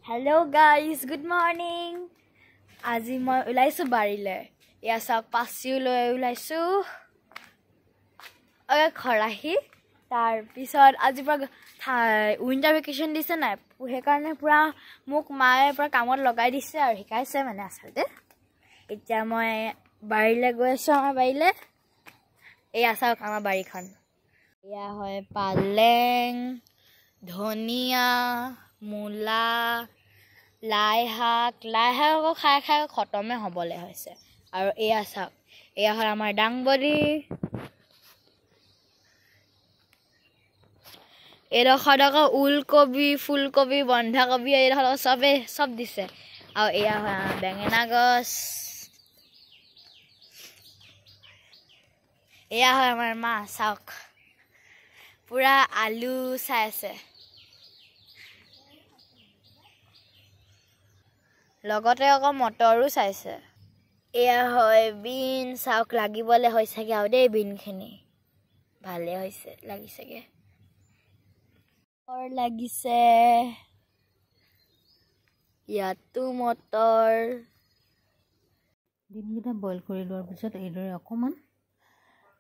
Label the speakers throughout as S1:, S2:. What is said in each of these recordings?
S1: Hello guys, good morning. আজি মই উলাইছো বাৰিলে ইয়া সব পাছিও লৈ উলাইছো খৰাহি তাৰ পিছত আজি পৰা উইন্টাৰ ভেকেশন দিছে না সেই কাৰণে পুৰা মোক মায়ে পুৰা কামত লগাই দিছে আৰু শিকাইছে মানে আছলতে এতিয়া মই বাৰিলে গৈ আছো আমাৰ বাৰিলে ইয়া সব আমাৰ বাৰিখন ইয়া হয় পালেং ধনিয়া মূলা লাই শাক খাই খতমে হবলে হৈছে আৰু এয়া চাওক এয়া হয় আমাৰ ডাংবডি এডখৰ ওলকবি ফুলকবি বন্ধাকবি এডখৰ সব দিছে আৰু এয়া হয় আমাৰ বেঙেনা গছ এয়া হয় আমাৰ মা চাওক পুৰা আলু চাই আছে লগতে মটৰো চাইছে এয়া হয় বিন চাওক লাগিবলে হৈছেগে আৰু দেই বিনখিনি ভালে হৈছে লাগিছেগে লাগিছে ইয়াতো মটৰ
S2: ডিমকেইটা বইল কৰি লোৱাৰ পিছত এইদৰে অকণমান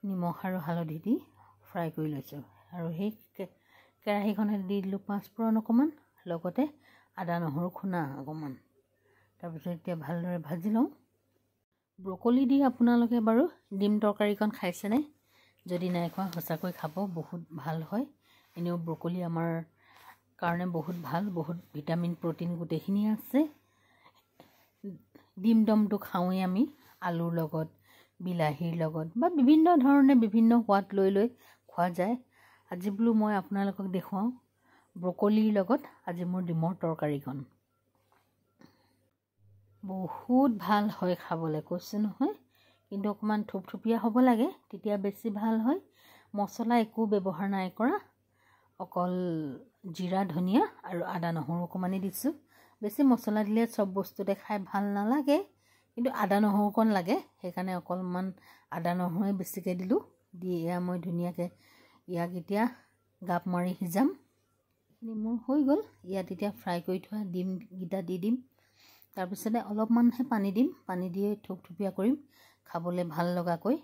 S2: নিমখ আৰু হালধি দি ফ্ৰাই কৰি লৈছোঁ আৰু সেই কেৰাহীখনত দি দিলোঁ পাঁচফোৰণ অকণমান লগতে আদা নহৰু খুন্দা অকণমান তাৰপিছত এতিয়া ভালদৰে ভাজি লওঁ ব্ৰকলি দি আপোনালোকে বাৰু ডিম তৰকাৰীখন খাইছেনে যদি নাই খোৱা সঁচাকৈ খাব বহুত ভাল হয় এনেও ব্ৰকলি আমাৰ কাৰণে বহুত ভাল বহুত ভিটামিন প্ৰটিন গোটেইখিনি আছে ডিম দমটো খাওঁৱেই আমি আলুৰ লগত বিলাহীৰ লগত বা বিভিন্ন ধৰণে বিভিন্ন সোৱাদ লৈ খোৱা যায় আজি বোলো মই আপোনালোকক দেখুৱাওঁ ব্ৰকলিৰ লগত আজি মোৰ ডিমৰ তৰকাৰীখন বহুত ভাল হয় খাবলৈ কৈছোঁ নহয় কিন্তু অকণমান থুপথুপীয়া হ'ব লাগে তেতিয়া বেছি ভাল হয় মছলা একো ব্যৱহাৰ নাই কৰা অকল জিৰা ধনিয়া আৰু আদা নহৰু অকণমানেই দিছোঁ বেছি মছলা দিলে চব বস্তুতে খাই ভাল নালাগে কিন্তু আদা নহৰু অকণ লাগে সেইকাৰণে অকণমান আদা নহৰুৱে বেছিকৈ দিলোঁ দি এয়া মই ধুনীয়াকৈ ইয়াক এতিয়া গাপ মাৰি সিজাম এইখিনি মোৰ হৈ গ'ল ইয়াত এতিয়া ফ্ৰাই কৰি থোৱা ডিমকেইটা দি দিম তাৰপিছতে অলপমানহে পানী দিম পানী দিয়ে থুপথুপীয়া কৰিম খাবলৈ ভাল লগাকৈ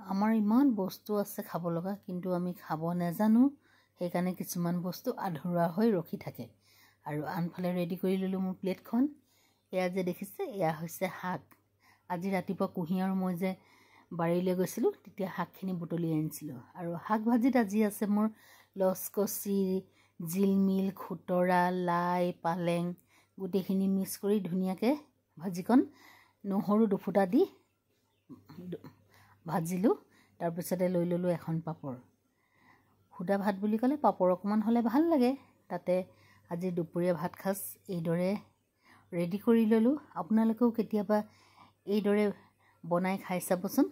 S2: আমাৰ ইমান বস্তু আছে খাব লগা কিন্তু আমি খাব নাজানো সেইকাৰণে কিছুমান বস্তু আধৰুৱা হৈ ৰখি থাকে আৰু আনফালে ৰেডি কৰি ল'লোঁ মোৰ প্লেটখন এয়া যে দেখিছে এয়া হৈছে শাক আজি ৰাতিপুৱা কুঁহিয়াৰ মই যে বাৰীলৈ গৈছিলোঁ তেতিয়া শাকখিনি বুটলি আনিছিলোঁ আৰু শাক ভাজিত আজি আছে মোৰ লচকচি জিলমিল খুতৰা লাই পালেং গোটেইখিনি মিক্স কৰি ধুনীয়াকৈ ভাজিকণ নহৰু দুফুটা দি ভাজিলোঁ তাৰপিছতে লৈ ল'লোঁ এখন পাপৰ সুদা ভাত বুলি ক'লে পাপৰ অকণমান হ'লে ভাল লাগে তাতে আজি দুপৰীয়া ভাত সাজ এইদৰে ৰেডি কৰি ল'লোঁ আপোনালোকেও কেতিয়াবা এইদৰে বনাই খাই চাবচোন